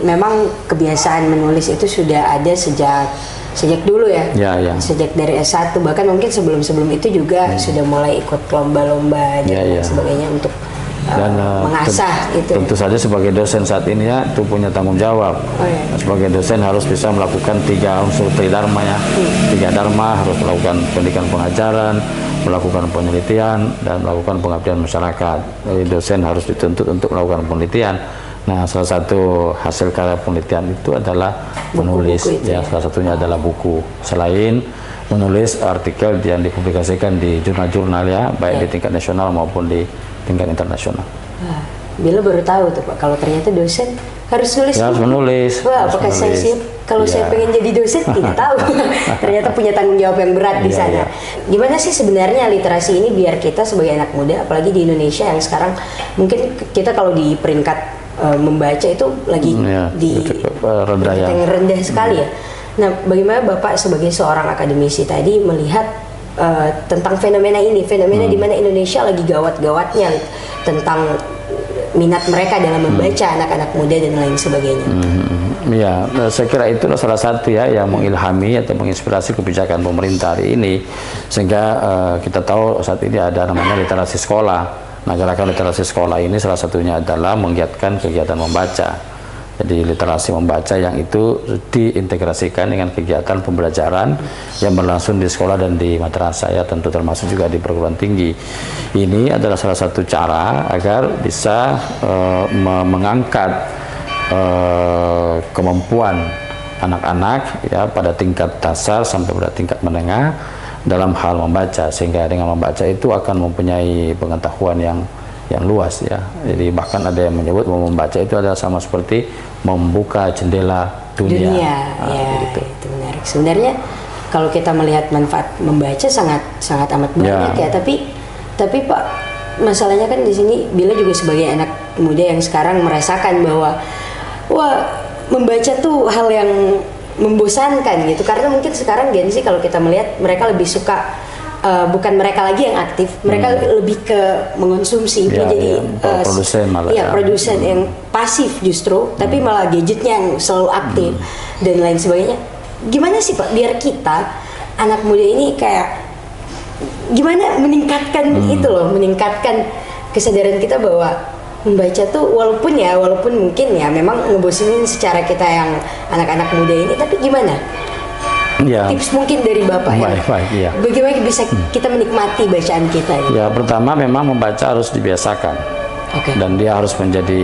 memang kebiasaan menulis itu sudah ada sejak dulu ya, sejak dari S1, bahkan mungkin sebelum itu juga sudah mulai ikut lomba-lomba dan sebagainya untuk mengasah itu. Tentu saja sebagai dosen saat ini ya itu punya tanggung jawab. Sebagai dosen harus bisa melakukan 3 unsur tridharma ya. 3 dharma, harus melakukan pendidikan pengajaran, melakukan penelitian, dan melakukan pengabdian masyarakat. Jadi dosen harus dituntut untuk melakukan penelitian. Nah, salah satu hasil karya penelitian itu adalah menulis. Salah satunya adalah buku. Selain menulis artikel yang dipublikasikan di jurnal-jurnal ya, baik di tingkat nasional maupun di tingkat internasional. Bila baru tahu tuh Pak, kalau ternyata dosen harus nulis. Ya, harus menulis. Wah, apakah saya siap? Kalau saya pengen jadi dosen tidak tahu. Ternyata punya tanggung jawab yang berat di sana. Gimana sih sebenarnya literasi ini biar kita sebagai anak muda, apalagi di Indonesia yang sekarang mungkin kita kalau di peringkat membaca itu lagi di rendah yang rendah sekali ya. Nah, bagaimana Bapak sebagai seorang akademisi tadi melihat tentang fenomena ini, fenomena di mana Indonesia lagi gawat-gawatnya tentang minat mereka dalam membaca anak-anak muda dan lain sebagainya. Ya, saya kira itu salah satu ya yang mengilhami atau menginspirasi kebijakan pemerintah hari ini, sehingga kita tahu saat ini ada namanya literasi sekolah. Nah, gerakan literasi sekolah ini salah satunya adalah menggiatkan kegiatan membaca. Jadi literasi membaca yang itu diintegrasikan dengan kegiatan pembelajaran yang berlangsung di sekolah dan di madrasah ya, tentu termasuk juga di perguruan tinggi. Ini adalah salah satu cara agar bisa mengangkat kemampuan anak-anak ya pada tingkat dasar sampai pada tingkat menengah dalam hal membaca, sehingga dengan membaca itu akan mempunyai pengetahuan yang luas ya. Jadi bahkan ada yang menyebut bahwa membaca itu adalah sama seperti membuka jendela dunia. Gitu. Itu menarik. Sebenarnya kalau kita melihat manfaat membaca sangat amat banyak ya. Tapi Pak, masalahnya kan di sini Bila juga sebagai anak muda yang sekarang merasakan bahwa membaca tuh hal yang membosankan gitu. Karena mungkin sekarang Gen Z kalau kita melihat mereka lebih suka bukan mereka lagi yang aktif, mereka lebih ke mengonsumsi, menjadi produsen malah produsen yang pasif justru, tapi malah gadgetnya yang selalu aktif dan lain sebagainya. Gimana sih Pak biar kita anak muda ini kayak gimana meningkatkan itu loh, meningkatkan kesadaran kita bahwa membaca tuh walaupun mungkin ya memang ngebosenin secara kita yang anak-anak muda ini, tapi gimana? Tips mungkin dari Bapak ya. Bagaimana bisa kita menikmati bacaan kita ini? Ya, pertama memang membaca harus dibiasakan. Dan dia harus menjadi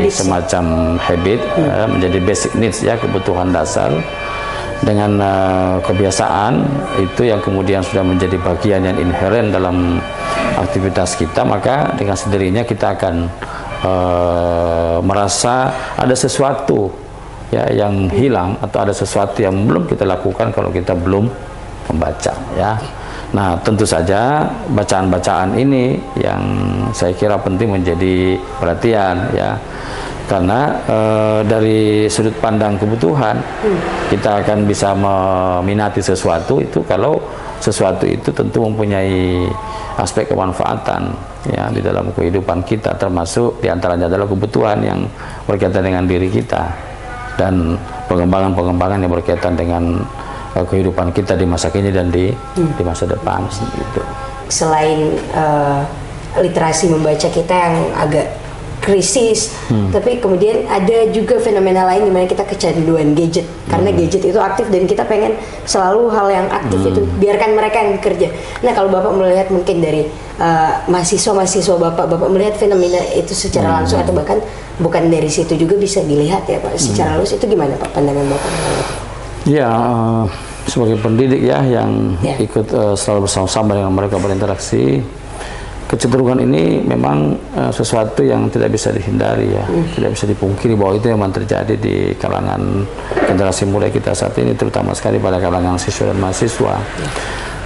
semacam habit, menjadi basic needs ya, kebutuhan dasar. Dengan kebiasaan itu yang kemudian sudah menjadi bagian yang inheren dalam aktivitas kita, maka dengan sendirinya kita akan merasa ada sesuatu ya yang hilang, atau ada sesuatu yang belum kita lakukan kalau kita belum membaca ya. Nah, tentu saja bacaan-bacaan ini yang saya kira penting menjadi perhatian ya, karena dari sudut pandang kebutuhan kita akan bisa meminati sesuatu itu kalau sesuatu itu tentu mempunyai aspek kemanfaatan ya di dalam kehidupan kita, termasuk diantaranya adalah kebutuhan yang berkaitan dengan diri kita dan pengembangan-pengembangan yang berkaitan dengan kehidupan kita di masa kini dan di masa depan gitu. Selain literasi membaca kita yang agak krisis, tapi kemudian ada juga fenomena lain di mana kita kecanduan gadget, karena gadget itu aktif dan kita pengen selalu hal yang aktif itu, biarkan mereka yang bekerja. Nah, kalau Bapak melihat mungkin dari mahasiswa Bapak melihat fenomena itu secara langsung atau bahkan bukan dari situ juga bisa dilihat ya Pak, secara luas, itu gimana Pak pandangan Bapak? Ya, sebagai pendidik ya yang ikut selalu bersama-sama dengan mereka berinteraksi, kecenderungan ini memang sesuatu yang tidak bisa dihindari ya, tidak bisa dipungkiri bahwa itu memang terjadi di kalangan generasi muda kita saat ini, terutama sekali pada kalangan siswa dan mahasiswa.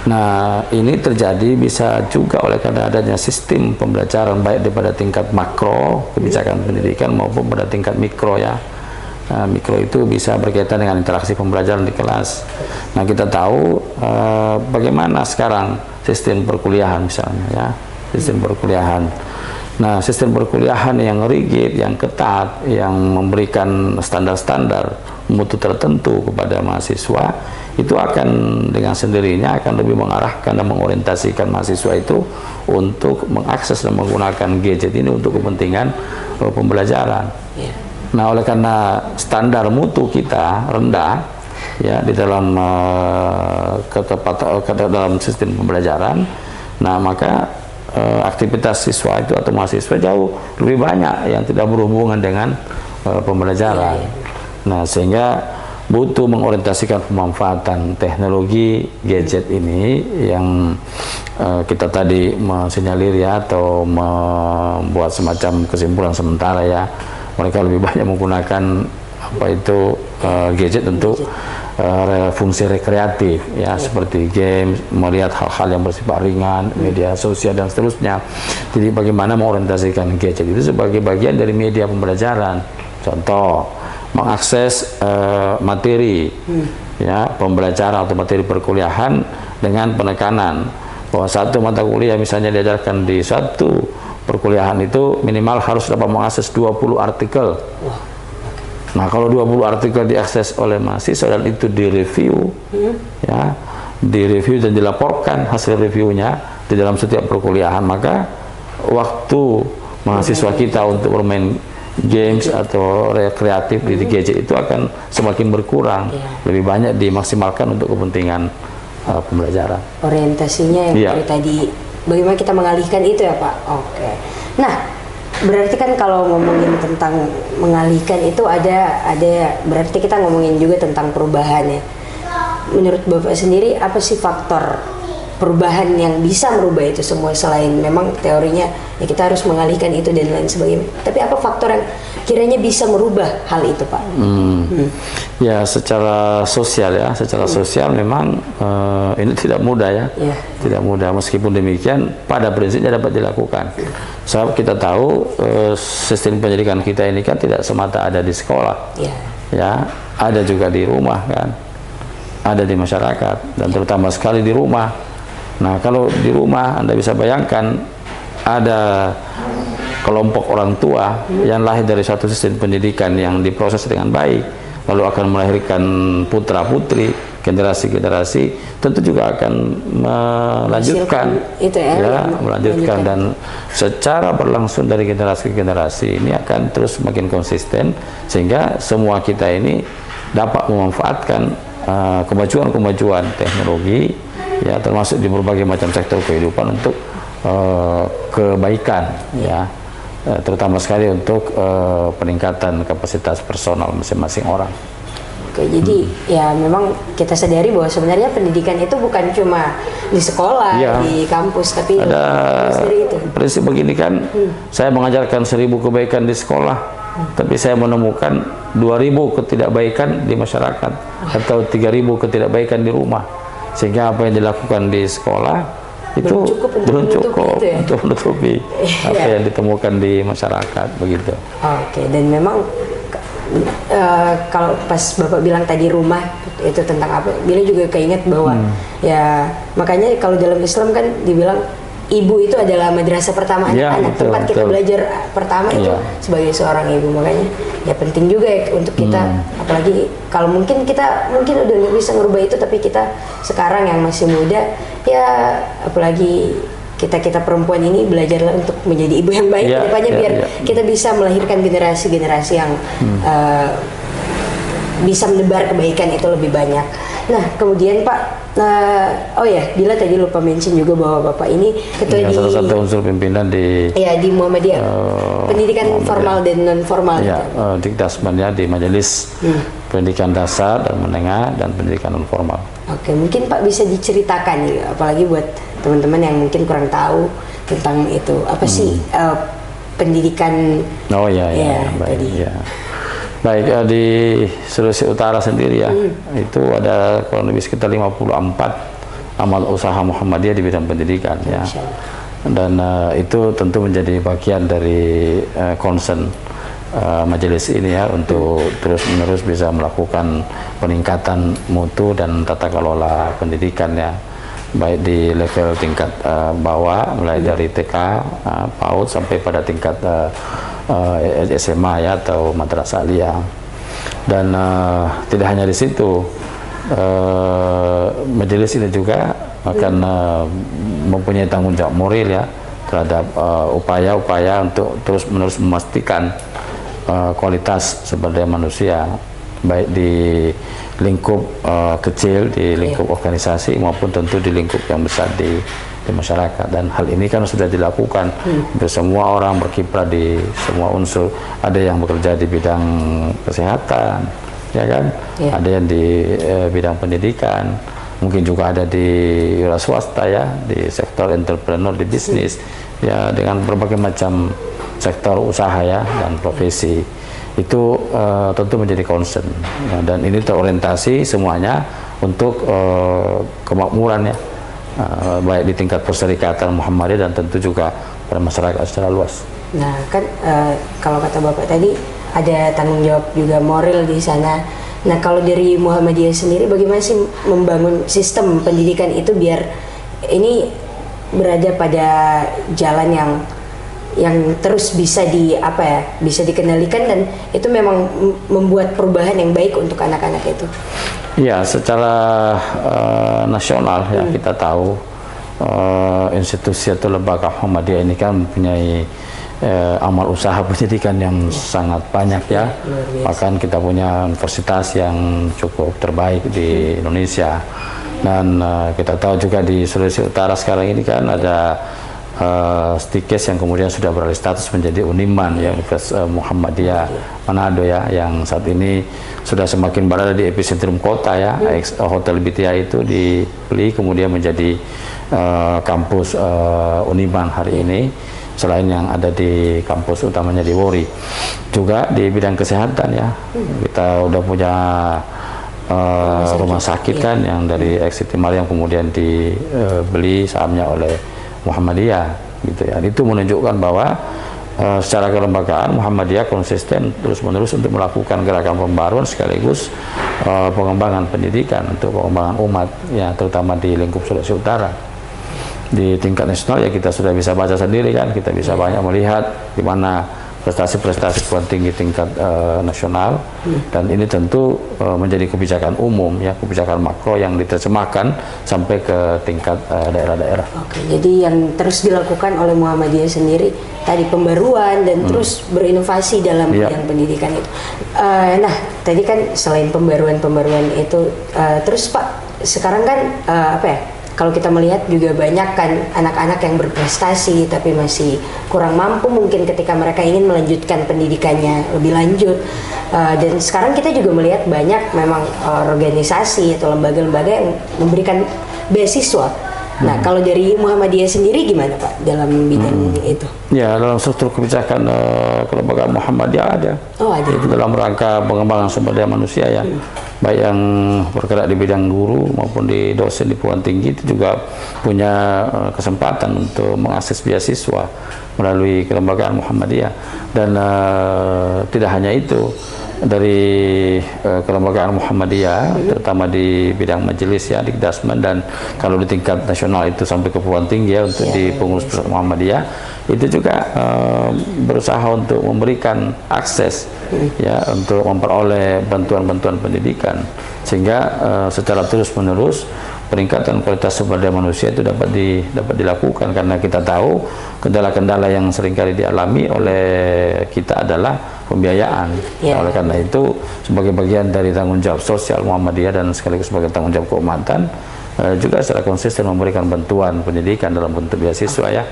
Nah, ini terjadi bisa juga oleh karena adanya sistem pembelajaran baik daripada tingkat makro kebijakan pendidikan maupun pada tingkat mikro ya. Mikro itu bisa berkaitan dengan interaksi pembelajaran di kelas. Nah, kita tahu bagaimana sekarang sistem perkuliahan misalnya ya, sistem perkuliahan Nah, sistem perkuliahan yang rigid, yang ketat, yang memberikan standar-standar mutu tertentu kepada mahasiswa, itu akan dengan sendirinya akan lebih mengarahkan dan mengorientasikan mahasiswa itu untuk mengakses dan menggunakan gadget ini untuk kepentingan pembelajaran. Nah, oleh karena standar mutu kita rendah ya di dalam dalam sistem pembelajaran, nah maka aktivitas siswa itu atau mahasiswa jauh lebih banyak yang tidak berhubungan dengan pembelajaran. Nah, sehingga butuh mengorientasikan pemanfaatan teknologi gadget ini yang kita tadi mensinyalir ya, atau membuat semacam kesimpulan sementara ya, mereka lebih banyak menggunakan apa itu gadget untuk fungsi rekreatif ya, seperti game, melihat hal-hal yang bersifat ringan, media sosial dan seterusnya. Jadi bagaimana mengorientasikan gadget itu sebagai bagian dari media pembelajaran. Contoh, mengakses materi ya pembelajaran atau materi perkuliahan dengan penekanan bahwa satu mata kuliah misalnya diajarkan di satu perkuliahan itu minimal harus dapat mengakses 20 artikel. Nah, kalau 20 artikel diakses oleh mahasiswa dan itu direview, ya, direview dan dilaporkan hasil reviewnya di dalam setiap perkuliahan, maka waktu mahasiswa kita untuk bermain games atau rekreatif di gadget itu akan semakin berkurang, lebih banyak dimaksimalkan untuk kepentingan pembelajaran. Orientasinya yang tadi, bagaimana kita mengalihkan itu ya Pak? Oke. Nah, berarti kan kalau ngomongin tentang mengalihkan itu ada berarti kita ngomongin juga tentang perubahan ya. Menurut Bapak sendiri apa sih faktor perubahan yang bisa merubah itu semua, selain memang teorinya ya kita harus mengalihkan itu dan lain sebagainya, tapi apa faktor yang kiranya bisa merubah hal itu Pak? Ya, secara sosial ya, secara sosial memang ini tidak mudah ya, tidak mudah. Meskipun demikian pada prinsipnya dapat dilakukan. Sebab kita tahu sistem pendidikan kita ini kan tidak semata ada di sekolah, ya, ada juga di rumah kan, ada di masyarakat, dan terutama sekali di rumah. Nah, kalau di rumah Anda bisa bayangkan ada kelompok orang tua yang lahir dari suatu sistem pendidikan yang diproses dengan baik, lalu akan melahirkan putra-putri, generasi-generasi, tentu juga akan melanjutkan itu ya, melanjutkan, dan secara berlangsung dari generasi ke generasi ini akan terus semakin konsisten, sehingga semua kita ini dapat memanfaatkan kemajuan-kemajuan teknologi ya, termasuk di berbagai macam sektor kehidupan untuk kebaikan ya, terutama sekali untuk peningkatan kapasitas personal masing-masing orang. Oke, jadi ya memang kita sadari bahwa sebenarnya pendidikan itu bukan cuma di sekolah, di kampus, tapi ada itu. Prinsip begini kan, saya mengajarkan 1000 kebaikan di sekolah, tapi saya menemukan 2000 ketidakbaikan di masyarakat, atau 3000 ketidakbaikan di rumah, sehingga apa yang dilakukan di sekolah itu belum cukup untuk menutupi apa yang ditemukan di masyarakat, begitu. Oke, dan memang kalau pas Bapak bilang tadi rumah itu tentang apa, Bila juga keinget bahwa ya makanya kalau dalam Islam kan dibilang ibu itu adalah madrasah pertama anak-anak, tempat kita belajar pertama itu sebagai seorang ibu. Makanya ya penting juga ya untuk kita, apalagi kalau mungkin kita udah nggak bisa ngerubah itu, tapi kita sekarang yang masih muda ya, apalagi kita perempuan ini belajarlah untuk menjadi ibu yang baik kedepannya, biar kita bisa melahirkan generasi-generasi yang bisa menebar kebaikan itu lebih banyak. Nah, kemudian Pak, oh ya, Bila tadi lupa mention juga bahwa Bapak ini ketua di salah satu unsur pimpinan di di Muhammadiyah, pendidikan formal dan non formal. Ya, Dikdasman ya, di Majelis Pendidikan Dasar dan Menengah dan Pendidikan Non Formal. Oke, mungkin Pak bisa diceritakan ya, apalagi buat teman-teman yang mungkin kurang tahu tentang itu, apa sih pendidikan? Oh ya, baik. Ya. Baik, di Sulawesi Utara sendiri ya, itu ada kurang lebih sekitar 54 amal usaha Muhammadiyah di bidang pendidikan ya. Dan itu tentu menjadi bagian dari concern majelis ini ya, untuk terus-menerus bisa melakukan peningkatan mutu dan tata kelola pendidikan ya. baik di level tingkat bawah, mulai dari TK, PAUD sampai pada tingkat SMA ya, atau madrasah aliyah. Dan tidak hanya di situ, majelis ini juga akan mempunyai tanggung jawab moral ya terhadap upaya-upaya untuk terus-menerus memastikan kualitas sumber daya manusia, baik di lingkup kecil, di lingkup organisasi, maupun tentu di lingkup yang besar di masyarakat. Dan hal ini kan sudah dilakukan untuk semua orang berkiprah di semua unsur. Ada yang bekerja di bidang kesehatan, ya kan, ada yang di bidang pendidikan, mungkin juga ada di wira swasta ya, di sektor entrepreneur, di bisnis ya, dengan berbagai macam sektor usaha ya dan profesi. Itu tentu menjadi concern ya, dan ini terorientasi semuanya untuk kemakmuran ya, baik di tingkat perserikatan Muhammadiyah dan tentu juga pada masyarakat secara luas. Nah kan kalau kata Bapak tadi ada tanggung jawab juga moral di sana. Nah kalau dari Muhammadiyah sendiri bagaimana sih membangun sistem pendidikan itu biar ini berada pada jalan yang terus bisa bisa dikendalikan dan itu memang membuat perubahan yang baik untuk anak-anak itu? Ya, secara nasional ya kita tahu institusi atau lembaga Muhammadiyah ini kan mempunyai amal usaha pendidikan yang sangat banyak ya. Bahkan kita punya universitas yang cukup terbaik di Indonesia. Dan kita tahu juga di Sulawesi Utara sekarang ini kan ada Stikes yang kemudian sudah beralih status menjadi Uniman ya, Universitas Muhammadiyah Manado ya, yang saat ini sudah semakin berada di epicentrum kota ya. Hotel BTI itu dibeli kemudian menjadi kampus Uniman hari ini, selain yang ada di kampus utamanya di Wori. Juga di bidang kesehatan ya, kita udah punya rumah sakit kan yang dari Siti Maryam kemudian dibeli sahamnya oleh Muhammadiyah gitu ya. Itu menunjukkan bahwa secara kelembagaan Muhammadiyah konsisten terus-menerus untuk melakukan gerakan pembaruan sekaligus pengembangan pendidikan untuk pengembangan umat ya, terutama di lingkup Sulawesi Utara. Di tingkat nasional ya kita sudah bisa baca sendiri kan, kita bisa banyak melihat di mana prestasi-prestasi perguruan tinggi tingkat nasional, dan ini tentu menjadi kebijakan umum ya, kebijakan makro yang diterjemahkan sampai ke tingkat daerah-daerah. Oke, jadi yang terus dilakukan oleh Muhammadiyah sendiri tadi pembaruan dan terus berinovasi dalam bidang pendidikan itu. Nah, tadi kan selain pembaruan itu, terus Pak sekarang kan kalau kita melihat juga banyak kan anak-anak yang berprestasi tapi masih kurang mampu mungkin ketika mereka ingin melanjutkan pendidikannya lebih lanjut, dan sekarang kita juga melihat banyak memang organisasi atau lembaga-lembaga yang memberikan beasiswa. Nah kalau dari Muhammadiyah sendiri gimana Pak dalam bidang itu? Ya, dalam struktur kebijakan kelembagaan Muhammadiyah ada. Oh, ada. Itu dalam rangka pengembangan sumber daya manusia ya, baik yang bergerak di bidang guru maupun di dosen di perguruan tinggi itu juga punya kesempatan untuk mengakses beasiswa melalui kelembagaan Muhammadiyah. Dan tidak hanya itu, dari kelembagaan Muhammadiyah terutama di bidang majelis ya, di Dasman, dan kalau di tingkat nasional itu sampai ke perguruan tinggi ya, untuk di pengurus pusat Muhammadiyah itu juga berusaha untuk memberikan akses ya, untuk memperoleh bantuan-bantuan pendidikan sehingga secara terus-menerus peningkatan kualitas sumber daya manusia itu dapat dilakukan, karena kita tahu kendala-kendala yang seringkali dialami oleh kita adalah pembiayaan. Oleh karena itu sebagai bagian dari tanggung jawab sosial Muhammadiyah dan sekaligus sebagai tanggung jawab keumatan juga secara konsisten memberikan bantuan pendidikan dalam bentuk beasiswa ya,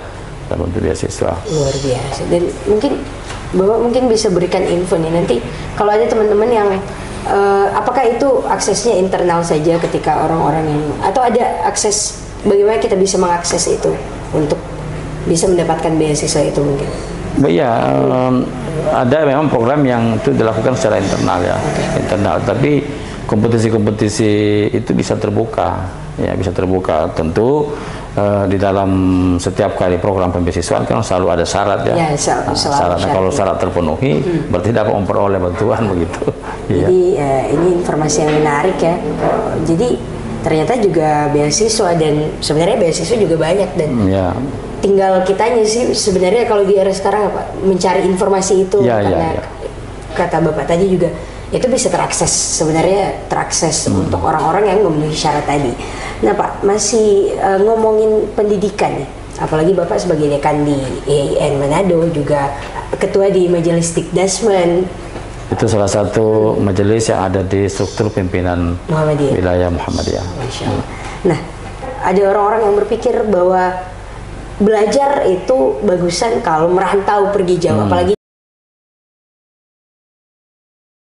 dalam bentuk beasiswa. Luar biasa. Dan mungkin Bapak mungkin bisa berikan info nih nanti kalau ada teman-teman yang apakah itu aksesnya internal saja ketika orang-orang yang, atau ada akses bagaimana kita bisa mengakses itu untuk bisa mendapatkan beasiswa itu mungkin? Ya, ada memang program yang itu dilakukan secara internal ya, internal. Tapi kompetisi-kompetisi itu bisa terbuka, ya bisa terbuka. Tentu di dalam setiap kali program pembeasiswaan kan selalu ada syarat ya. Syaratnya kalau syarat terpenuhi, berarti dapat memperoleh bantuan begitu. Jadi ini informasi yang menarik ya. Jadi ternyata juga beasiswa, dan sebenarnya beasiswa juga banyak, dan Ya. tinggal kitanya sih sebenarnya kalau di era sekarang apa, mencari informasi itu. Karena kata Bapak tadi juga itu bisa terakses untuk orang-orang yang memenuhi syarat tadi. Nah Pak, masih ngomongin pendidikan nih, apalagi Bapak sebagai dekan di EIN Manado, juga ketua di Majelis Dikdasmen. Itu salah satu majelis yang ada di struktur pimpinan Muhammadiyah. wilayah Muhammadiyah. Masya Allah. Nah, ada orang-orang yang berpikir bahwa belajar itu bagusan kalau merantau pergi jauh, apalagi